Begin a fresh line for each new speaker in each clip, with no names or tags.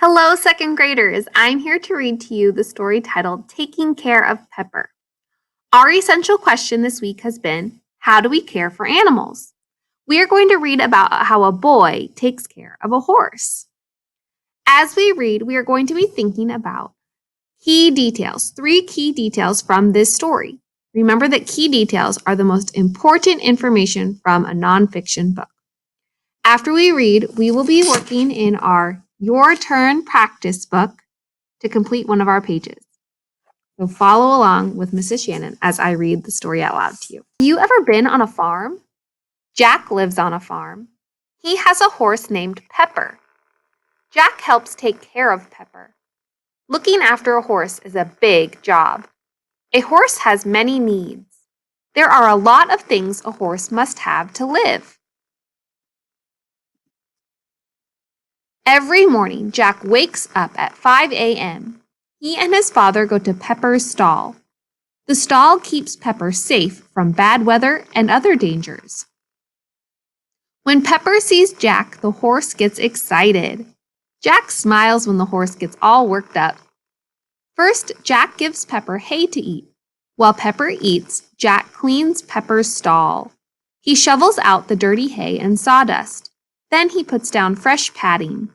Hello, second graders. I'm here to read to you the story titled Taking Care of Pepper. Our essential question this week has been, how do we care for animals? We are going to read about how a boy takes care of a horse. As we read, we are going to be thinking about key details, 3 key details from this story. Remember that key details are the most important information from a nonfiction book. After we read, we will be working in our Your Turn practice book to complete one of our pages. So follow along with Mrs. Shannon as I read the story out loud to you. Have you ever been on a farm? Jack lives on a farm. He has a horse named Pepper. Jack helps take care of Pepper. Looking after a horse is a big job. A horse has many needs. There are a lot of things a horse must have to live. Every morning, Jack wakes up at 5 a.m. He and his father go to Pepper's stall. The stall keeps Pepper safe from bad weather and other dangers. When Pepper sees Jack, the horse gets excited. Jack smiles when the horse gets all worked up. First, Jack gives Pepper hay to eat. While Pepper eats, Jack cleans Pepper's stall. He shovels out the dirty hay and sawdust. Then he puts down fresh padding.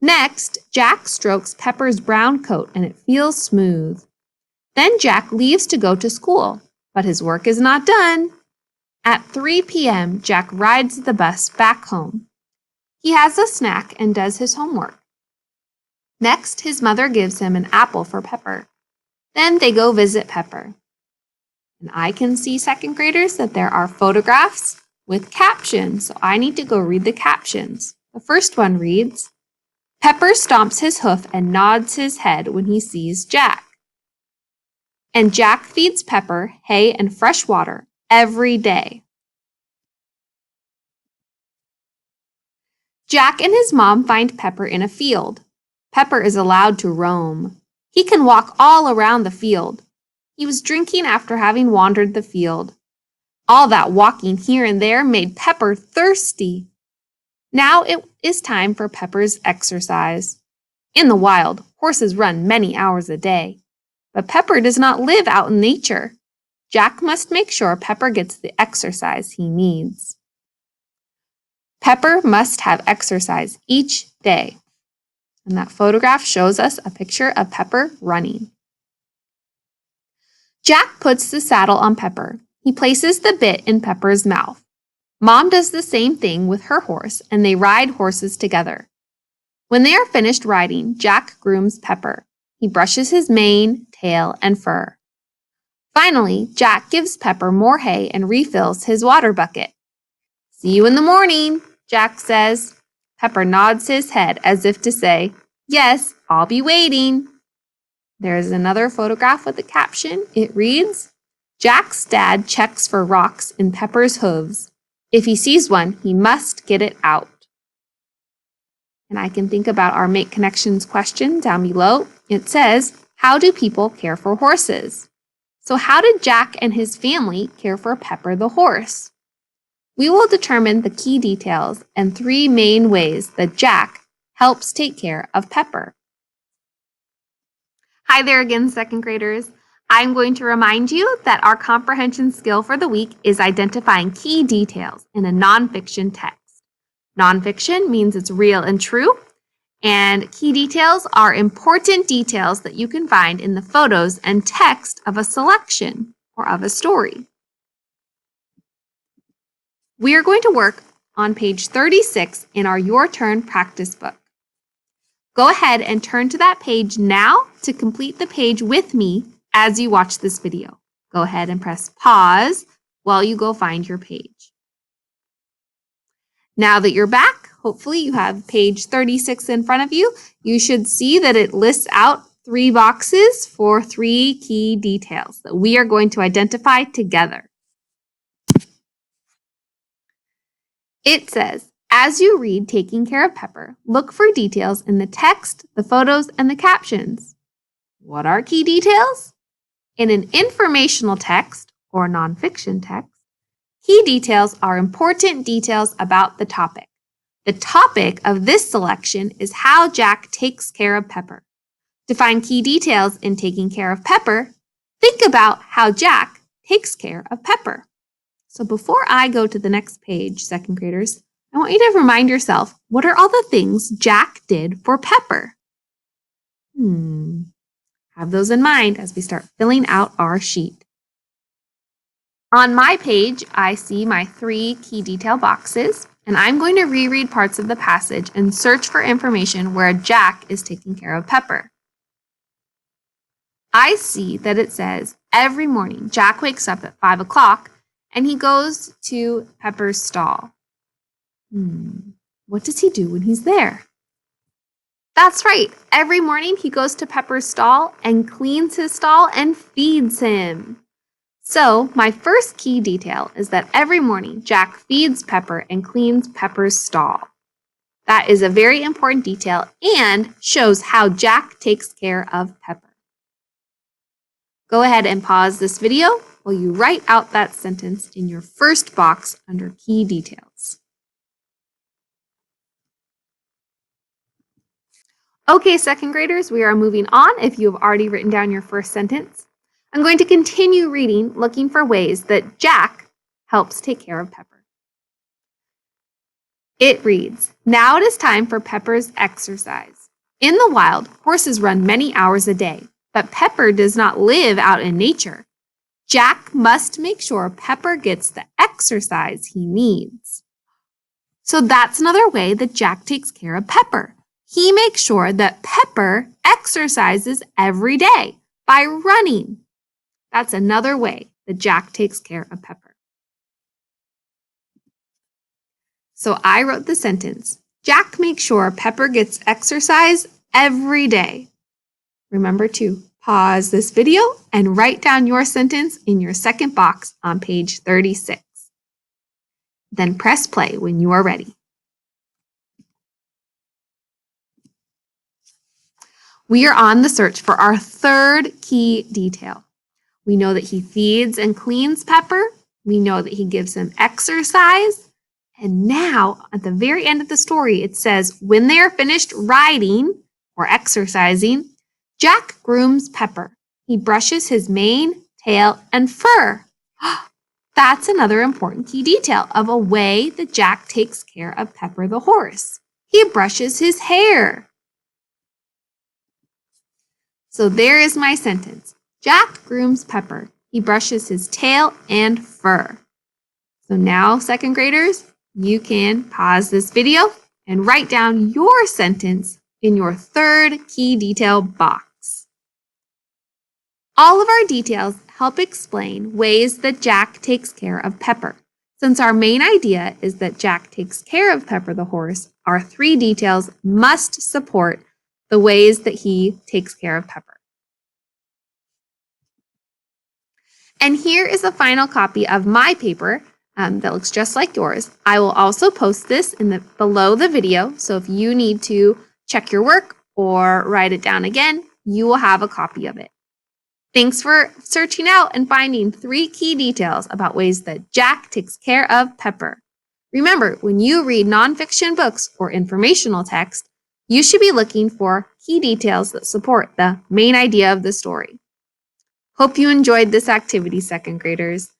Next, Jack strokes Pepper's brown coat and it feels smooth. Then Jack leaves to go to school, but his work is not done. At 3 p.m., Jack rides the bus back home. He has a snack and does his homework. Next, his mother gives him an apple for Pepper. Then they go visit Pepper. And I can see, second graders, that there are photographs with captions, so I need to go read the captions. The first one reads, Pepper stomps his hoof and nods his head when he sees Jack. And Jack feeds Pepper hay and fresh water every day. Jack and his mom find Pepper in a field. Pepper is allowed to roam. He can walk all around the field. He was drinking after having wandered the field. All that walking here and there made Pepper thirsty. Now it is time for Pepper's exercise. In the wild, horses run many hours a day. But Pepper does not live out in nature. Jack must make sure Pepper gets the exercise he needs. Pepper must have exercise each day. And that photograph shows us a picture of Pepper running. Jack puts the saddle on Pepper. He places the bit in Pepper's mouth. Mom does the same thing with her horse, and they ride horses together. When they are finished riding, Jack grooms Pepper. He brushes his mane, tail, and fur. Finally, Jack gives Pepper more hay and refills his water bucket. See you in the morning, Jack says. Pepper nods his head as if to say, yes, I'll be waiting. There is another photograph with a caption. It reads, Jack's dad checks for rocks in Pepper's hooves. If he sees one, he must get it out. And I can think about our Make Connections question down below. It says, how do people care for horses? So how did Jack and his family care for Pepper the horse? We will determine the key details and 3 main ways that Jack helps take care of Pepper. Hi there again, second graders. I'm going to remind you that our comprehension skill for the week is identifying key details in a nonfiction text. Nonfiction means it's real and true, and key details are important details that you can find in the photos and text of a selection or of a story. We are going to work on page 36 in our Your Turn practice book. Go ahead and turn to that page now to complete the page with me as you watch this video. Go ahead and press pause while you go find your page. Now that you're back, hopefully you have page 36 in front of you. You should see that it lists out 3 boxes for 3 key details that we are going to identify together. It says, as you read Taking Care of Pepper, look for details in the text, the photos, and the captions. What are key details? In an informational text or nonfiction text, key details are important details about the topic. The topic of this selection is how Jack takes care of Pepper. To find key details in taking care of Pepper, think about how Jack takes care of Pepper. So before I go to the next page, second graders, I want you to remind yourself, what are all the things Jack did for Pepper? Have those in mind as we start filling out our sheet. On my page, I see my 3 key detail boxes, and I'm going to reread parts of the passage and search for information where Jack is taking care of Pepper. I see that it says, every morning Jack wakes up at 5 o'clock and he goes to Pepper's stall. What does he do when he's there? That's right. Every morning he goes to Pepper's stall and cleans his stall and feeds him. So my first key detail is that every morning Jack feeds Pepper and cleans Pepper's stall. That is a very important detail and shows how Jack takes care of Pepper. Go ahead and pause this video while you write out that sentence in your first box under key details. Okay, second graders, we are moving on if you have already written down your first sentence. I'm going to continue reading, looking for ways that Jack helps take care of Pepper. It reads, now it is time for Pepper's exercise. In the wild, horses run many hours a day, but Pepper does not live out in nature. Jack must make sure Pepper gets the exercise he needs. So that's another way that Jack takes care of Pepper. He makes sure that Pepper exercises every day by running. That's another way that Jack takes care of Pepper. So I wrote the sentence, Jack makes sure Pepper gets exercise every day. Remember to pause this video and write down your sentence in your second box on page 36. Then press play when you are ready. We are on the search for our third key detail. We know that he feeds and cleans Pepper. We know that he gives him exercise. And now, at the very end of the story, it says, when they are finished riding or exercising, Jack grooms Pepper. He brushes his mane, tail, and fur. That's another important key detail of a way that Jack takes care of Pepper the horse. He brushes his hair. So there is my sentence. Jack grooms Pepper. He brushes his tail and fur. So now, second graders, you can pause this video and write down your sentence in your third key detail box. All of our details help explain ways that Jack takes care of Pepper. Since our main idea is that Jack takes care of Pepper the horse, our 3 details must support the ways that he takes care of Pepper. And here is a final copy of my paper that looks just like yours. I will also post this below the video, so if you need to check your work or write it down again, you will have a copy of it. Thanks for searching out and finding 3 key details about ways that Jack takes care of Pepper. Remember, when you read nonfiction books or informational text, you should be looking for key details that support the main idea of the story. Hope you enjoyed this activity, second graders.